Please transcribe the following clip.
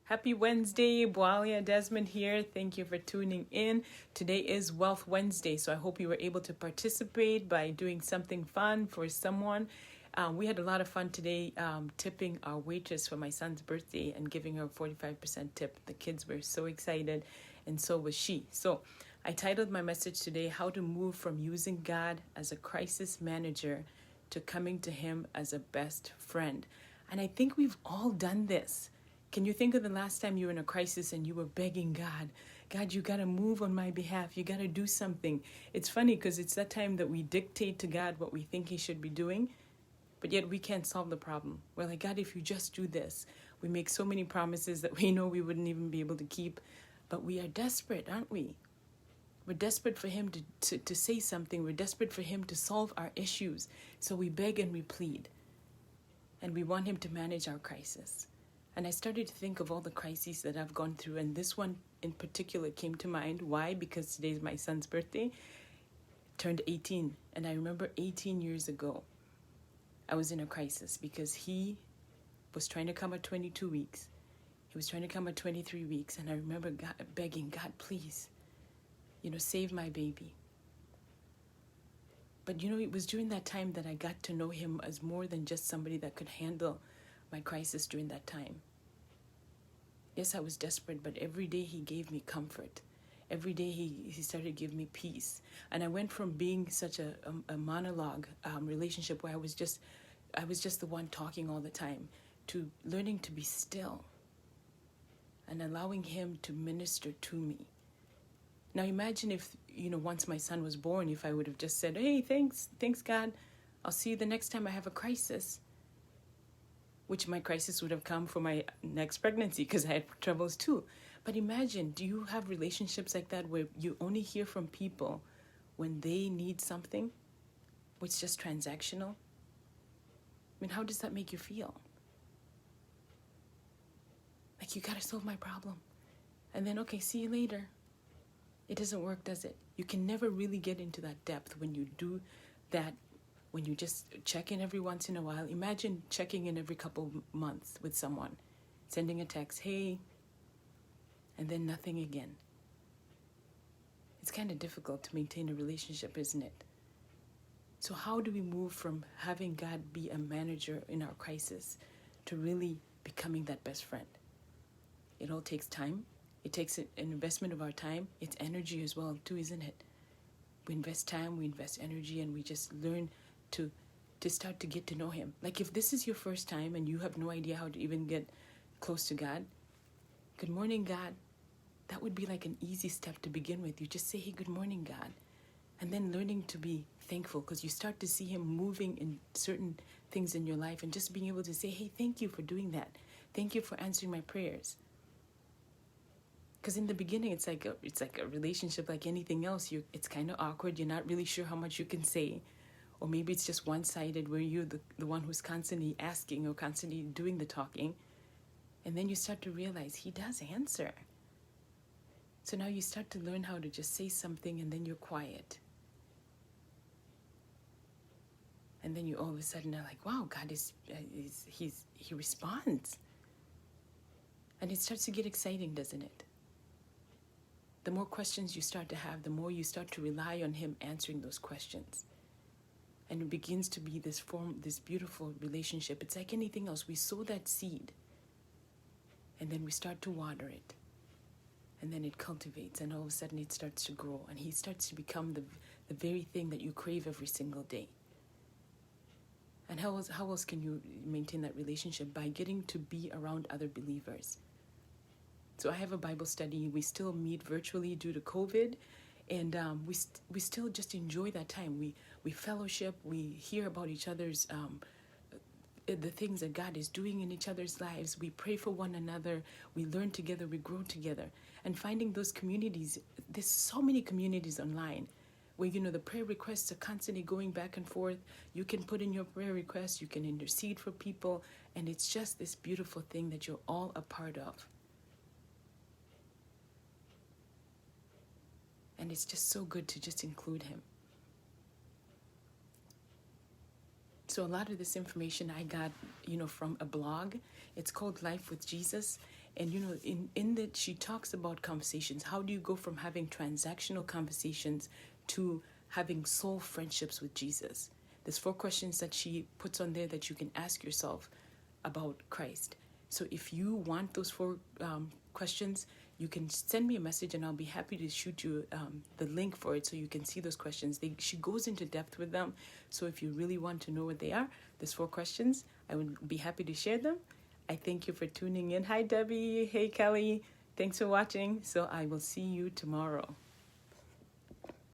Happy Wednesday, Boalia Desmond here. Thank you for tuning in. Today is Wealth Wednesday, so I hope you were able to participate by doing something fun for someone. We had a lot of fun today tipping our waitress for my son's birthday and giving her a 45% tip. The kids were so excited, and so was she. So I titled my message today, How to Move from Using God as a Crisis Manager to Coming to Him as a Best Friend. And I think we've all done this. Can you think of the last time you were in a crisis and you were begging God, God, you got to move on my behalf. You got to do something. It's funny because it's that time that we dictate to God what we think He should be doing, but yet we can't solve the problem. We're like, God, if you just do this. We make so many promises that we know we wouldn't even be able to keep, but we are desperate, aren't we? We're desperate for Him to say something. We're desperate for Him to solve our issues. So we beg and we plead, and we want Him to manage our crisis. And I started to think of all the crises that I've gone through, and this one in particular came to mind. Why? Because today is my son's birthday. Turned 18, and I remember 18 years ago, I was in a crisis because he was trying to come at 22 weeks. He was trying to come at 23 weeks, and I remember God, begging, God, please, save my baby. But it was during that time that I got to know Him as more than just somebody that could handle my crisis during that time. Yes, I was desperate, but every day He gave me comfort. Every day he started to give me peace. And I went from being such a monologue relationship where I was just the one talking all the time, to learning to be still and allowing Him to minister to me. Now imagine if, once my son was born, if I would have just said, hey, thanks God, I'll see you the next time I have a crisis. Which my crisis would have come for my next pregnancy because I had troubles too. But imagine, do you have relationships like that where you only hear from people when they need something, which is just transactional? I mean, how does that make you feel? Like, you got to solve my problem. And then, okay, see you later. It doesn't work, does it? You can never really get into that depth when you do that. When you just check in every once in a while. Imagine checking in every couple months with someone, sending a text, hey, and then nothing again. It's kind of difficult to maintain a relationship, isn't it? So how do we move from having God be a manager in our crisis to really becoming that best friend? It all takes time. It takes an investment of our time. It's energy as well too, isn't it? We invest time, we invest energy, and we just learn to start to get to know Him. Like, if this is your first time and you have no idea how to even get close to God, good morning, God. That would be like an easy step to begin with. You just say, hey, good morning, God. And then learning to be thankful, because you start to see Him moving in certain things in your life, and just being able to say, hey, thank you for doing that. Thank you for answering my prayers. Because in the beginning, it's like a relationship like anything else. It's kind of awkward. You're not really sure how much you can say. Or maybe it's just one-sided where you're the one who's constantly asking or constantly doing the talking. And then you start to realize He does answer. So now you start to learn how to just say something, and then you're quiet. And then you all of a sudden are like, wow, God He responds. And it starts to get exciting, doesn't it? The more questions you start to have, the more you start to rely on Him answering those questions. And it begins to be this beautiful relationship. It's like anything else. We sow that seed, and then we start to water it. And then it cultivates, and all of a sudden it starts to grow. And He starts to become the very thing that you crave every single day. And how else can you maintain that relationship? By getting to be around other believers. So I have a Bible study. We still meet virtually due to COVID. And we still just enjoy that time. We fellowship. We hear about each other's the things that God is doing in each other's lives. We pray for one another. We learn together. We grow together. And finding those communities. There's so many communities online where the prayer requests are constantly going back and forth. You can put in your prayer requests. You can intercede for people, and it's just this beautiful thing that you're all a part of. And it's just so good to just include Him. So a lot of this information I got, from a blog. It's called Life with Jesus. And in that she talks about conversations. How do you go from having transactional conversations to having soul friendships with Jesus? There's 4 questions that she puts on there that you can ask yourself about Christ. So if you want those 4 questions, you can send me a message and I'll be happy to shoot you the link for it so you can see those questions. She goes into depth with them. So if you really want to know what they are, there's 4 questions. I would be happy to share them. I thank you for tuning in. Hi, Debbie. Hey, Kelly. Thanks for watching. So I will see you tomorrow.